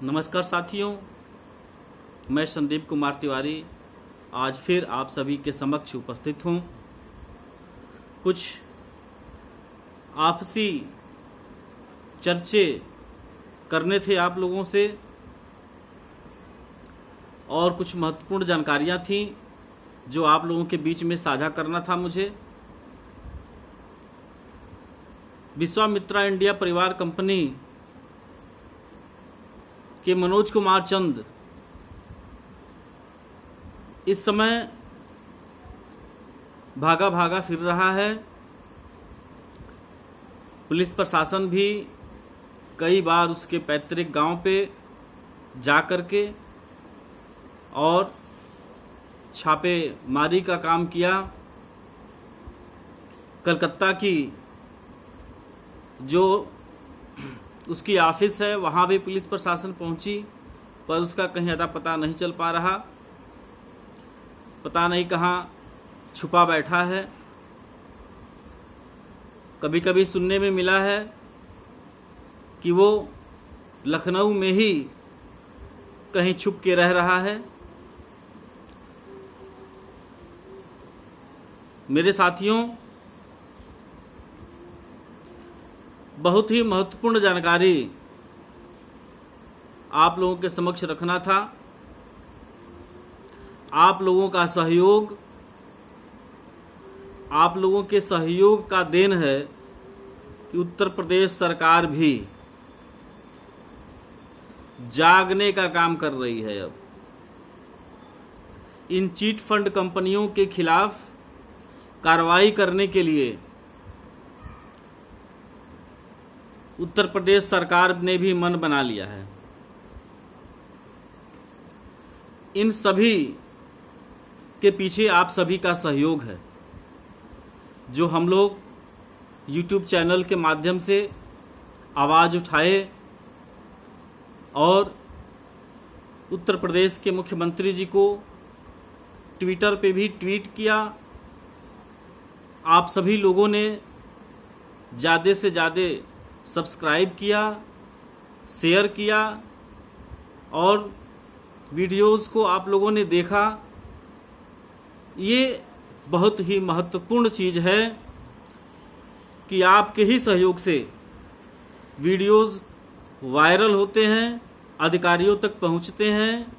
नमस्कार साथियों, मैं संदीप कुमार तिवारी आज फिर आप सभी के समक्ष उपस्थित हूँ। कुछ आपसी चर्चे करने थे आप लोगों से और कुछ महत्वपूर्ण जानकारियाँ थीं जो आप लोगों के बीच में साझा करना था मुझे। विश्वामित्रा इंडिया परिवार कंपनी के मनोज कुमार चंद इस समय भागा भागा फिर रहा है। पुलिस प्रशासन भी कई बार उसके पैतृक गांव पे जा कर के और छापेमारी का काम किया। कलकत्ता की जो उसकी ऑफिस है वहाँ भी पुलिस प्रशासन पहुंची, पर उसका कहीं अता पता नहीं चल पा रहा। पता नहीं कहाँ छुपा बैठा है। कभी कभी सुनने में मिला है कि वो लखनऊ में ही कहीं छुप के रह रहा है। मेरे साथियों, बहुत ही महत्वपूर्ण जानकारी आप लोगों के समक्ष रखना था। आप लोगों का सहयोग, आप लोगों के सहयोग का देन है कि उत्तर प्रदेश सरकार भी जागने का काम कर रही है। अब इन चीट फंड कंपनियों के खिलाफ कार्रवाई करने के लिए उत्तर प्रदेश सरकार ने भी मन बना लिया है। इन सभी के पीछे आप सभी का सहयोग है, जो हम लोग YouTube चैनल के माध्यम से आवाज़ उठाए और उत्तर प्रदेश के मुख्यमंत्री जी को ट्विटर पे भी ट्वीट किया। आप सभी लोगों ने ज़्यादा से ज़्यादा सब्सक्राइब किया, शेयर किया और वीडियोस को आप लोगों ने देखा। ये बहुत ही महत्वपूर्ण चीज़ है कि आपके ही सहयोग से वीडियोस वायरल होते हैं, अधिकारियों तक पहुंचते हैं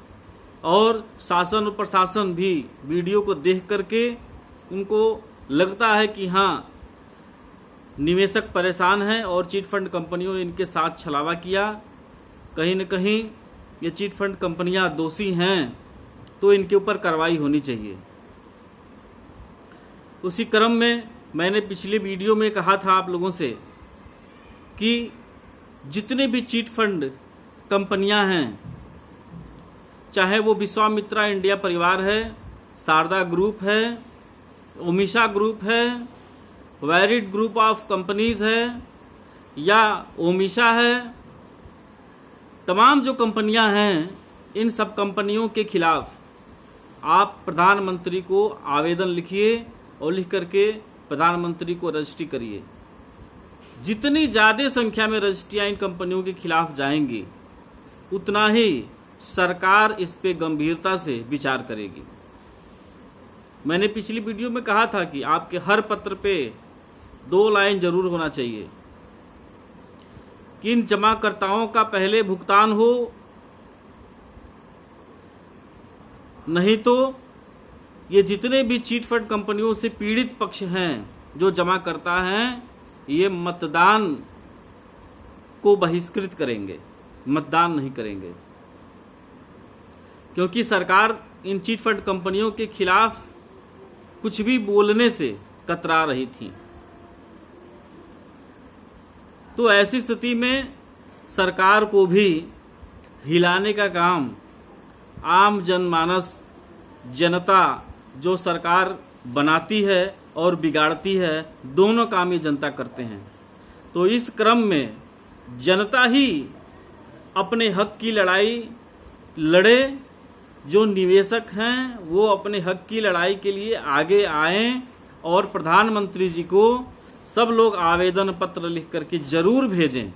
और शासन और प्रशासन भी वीडियो को देख करके उनको लगता है कि हाँ, निवेशक परेशान हैं और चिट फंड कंपनियों ने इनके साथ छलावा किया। कहीं न कहीं ये चिट फंड कंपनियां दोषी हैं, तो इनके ऊपर कार्रवाई होनी चाहिए। उसी क्रम में मैंने पिछले वीडियो में कहा था आप लोगों से कि जितने भी चिट फंड कंपनियां हैं, चाहे वो विश्वामित्रा इंडिया परिवार है, शारदा ग्रुप है, ओमिशा ग्रुप है, वैरिड ग्रुप ऑफ कंपनीज है या ओमिशा है, तमाम जो कंपनियां हैं, इन सब कंपनियों के खिलाफ आप प्रधानमंत्री को आवेदन लिखिए और लिख करके प्रधानमंत्री को रजिस्ट्री करिए। जितनी ज़्यादा संख्या में रजिस्ट्रियाँ इन कंपनियों के खिलाफ जाएंगी, उतना ही सरकार इस पे गंभीरता से विचार करेगी। मैंने पिछली वीडियो में कहा था कि आपके हर पत्र पे 2 लाइन जरूर होना चाहिए कि इन जमाकर्ताओं का पहले भुगतान हो, नहीं तो ये जितने भी चीट फंड कंपनियों से पीड़ित पक्ष हैं, जो जमा करता हैं, ये मतदान को बहिष्कृत करेंगे, मतदान नहीं करेंगे। क्योंकि सरकार इन चीट फंड कंपनियों के खिलाफ कुछ भी बोलने से कतरा रही थी। तो ऐसी स्थिति में सरकार को भी हिलाने का काम आम जनमानस, जनता जो सरकार बनाती है और बिगाड़ती है, दोनों काम ये जनता करते हैं। तो इस क्रम में जनता ही अपने हक की लड़ाई लड़े। जो निवेशक हैं वो अपने हक की लड़ाई के लिए आगे आएं और प्रधानमंत्री जी को सब लोग आवेदन पत्र लिख करके जरूर भेजें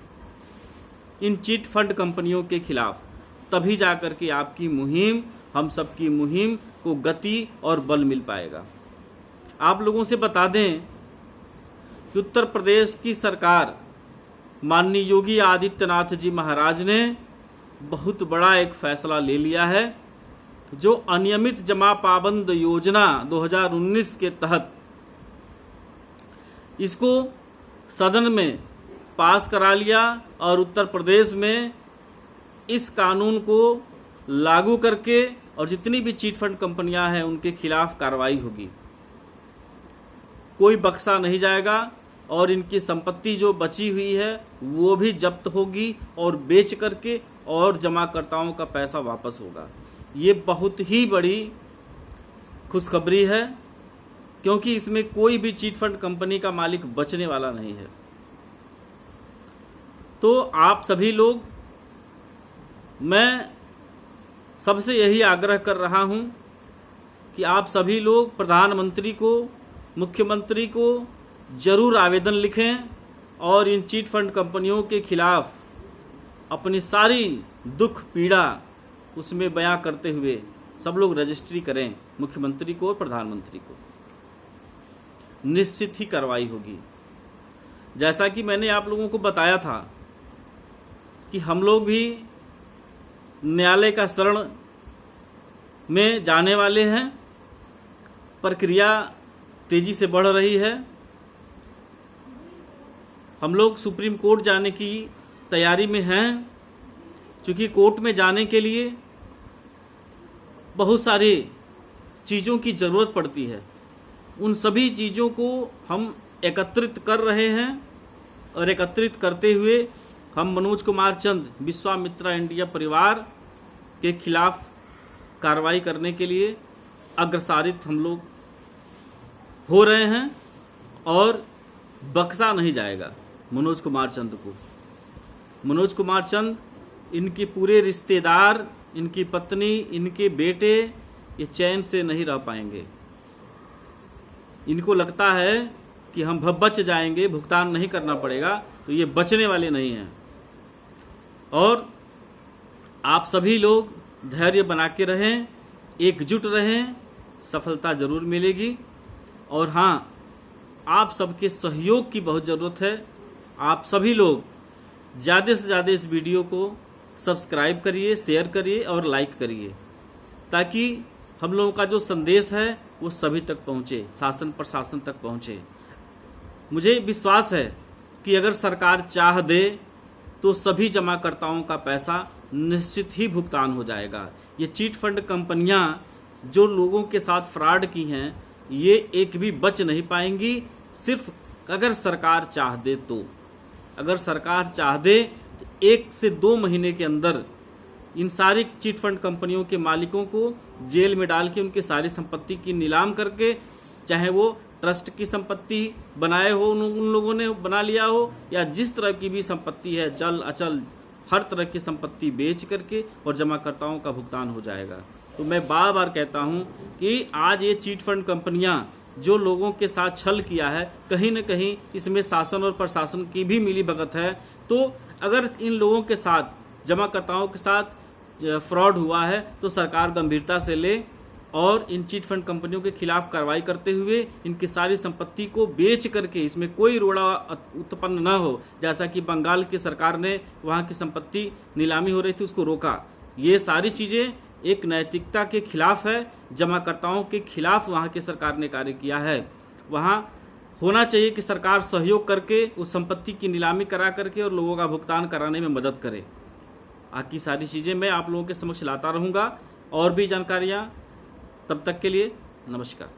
इन चिट फंड कंपनियों के खिलाफ। तभी जा कर के आपकी मुहिम, हम सबकी मुहिम को गति और बल मिल पाएगा। आप लोगों से बता दें कि उत्तर प्रदेश की सरकार माननीय योगी आदित्यनाथ जी महाराज ने बहुत बड़ा एक फैसला ले लिया है। जो अनियमित जमा पाबंद योजना 2019 के तहत इसको सदन में पास करा लिया और उत्तर प्रदेश में इस कानून को लागू करके और जितनी भी चीट फंड कंपनियां हैं उनके खिलाफ कार्रवाई होगी। कोई बख्शा नहीं जाएगा और इनकी संपत्ति जो बची हुई है वो भी जब्त होगी और बेच करके और जमाकर्ताओं का पैसा वापस होगा। ये बहुत ही बड़ी खुशखबरी है, क्योंकि इसमें कोई भी चीट फंड कंपनी का मालिक बचने वाला नहीं है। तो आप सभी लोग, मैं सबसे यही आग्रह कर रहा हूं कि आप सभी लोग प्रधानमंत्री को, मुख्यमंत्री को जरूर आवेदन लिखें और इन चीट फंड कंपनियों के खिलाफ अपनी सारी दुख पीड़ा उसमें बयां करते हुए सब लोग रजिस्ट्री करें मुख्यमंत्री को और प्रधानमंत्री को। निश्चित ही कार्रवाई होगी। जैसा कि मैंने आप लोगों को बताया था कि हम लोग भी न्यायालय का शरण में जाने वाले हैं। प्रक्रिया तेजी से बढ़ रही है। हम लोग सुप्रीम कोर्ट जाने की तैयारी में हैं, क्योंकि कोर्ट में जाने के लिए बहुत सारी चीज़ों की ज़रूरत पड़ती है। उन सभी चीज़ों को हम एकत्रित कर रहे हैं और एकत्रित करते हुए हम मनोज कुमार चंद विश्वामित्रा इंडिया परिवार के खिलाफ कार्रवाई करने के लिए अग्रसारित हम लोग हो रहे हैं और बख्शा नहीं जाएगा मनोज कुमार चंद को। मनोज कुमार चंद, इनके पूरे रिश्तेदार, इनकी पत्नी, इनके बेटे ये चैन से नहीं रह पाएंगे। इनको लगता है कि हम बच जाएंगे, भुगतान नहीं करना पड़ेगा, तो ये बचने वाले नहीं हैं। और आप सभी लोग धैर्य बना के रहें, एकजुट रहें, सफलता जरूर मिलेगी। और हाँ, आप सबके सहयोग की बहुत ज़रूरत है। आप सभी लोग ज़्यादा से ज़्यादा इस वीडियो को सब्सक्राइब करिए, शेयर करिए और लाइक करिए, ताकि हम लोगों का जो संदेश है वो सभी तक पहुँचे, शासन प्रशासन तक पहुँचे। मुझे विश्वास है कि अगर सरकार चाह दे तो सभी जमाकर्ताओं का पैसा निश्चित ही भुगतान हो जाएगा। ये चीट फंड कंपनियां जो लोगों के साथ फ्रॉड की हैं, ये एक भी बच नहीं पाएंगी, सिर्फ अगर सरकार चाह दे तो। अगर सरकार चाह दे तो 1 से 2 महीने के अंदर इन सारी चिट फंड कंपनियों के मालिकों को जेल में डाल के उनकी सारी संपत्ति की नीलाम करके, चाहे वो ट्रस्ट की संपत्ति बनाए हो, उन लोगों ने बना लिया हो, या जिस तरह की भी संपत्ति है, चल अचल हर तरह की संपत्ति बेच करके और जमाकर्ताओं का भुगतान हो जाएगा। तो मैं बार बार कहता हूं कि आज ये चीट फंड कंपनियां जो लोगों के साथ छल किया है, कहीं न कहीं इसमें शासन और प्रशासन की भी मिली भगत है। तो अगर इन लोगों के साथ, जमाकर्ताओं के साथ फ्रॉड हुआ है तो सरकार गंभीरता से ले और इन चीट फंड कंपनियों के खिलाफ कार्रवाई करते हुए इनकी सारी संपत्ति को बेच करके, इसमें कोई रोड़ा उत्पन्न न हो, जैसा कि बंगाल की सरकार ने वहां की संपत्ति नीलामी हो रही थी उसको रोका। ये सारी चीजें एक नैतिकता के खिलाफ है, जमाकर्ताओं के खिलाफ वहां की सरकार ने कार्य किया है। वहां होना चाहिए कि सरकार सहयोग करके उस संपत्ति की नीलामी करा करके और लोगों का भुगतान कराने में मदद करे। बाकी सारी चीजें मैं आप लोगों के समक्ष लाता रहूंगा और भी जानकारियां। तब तक के लिए नमस्कार।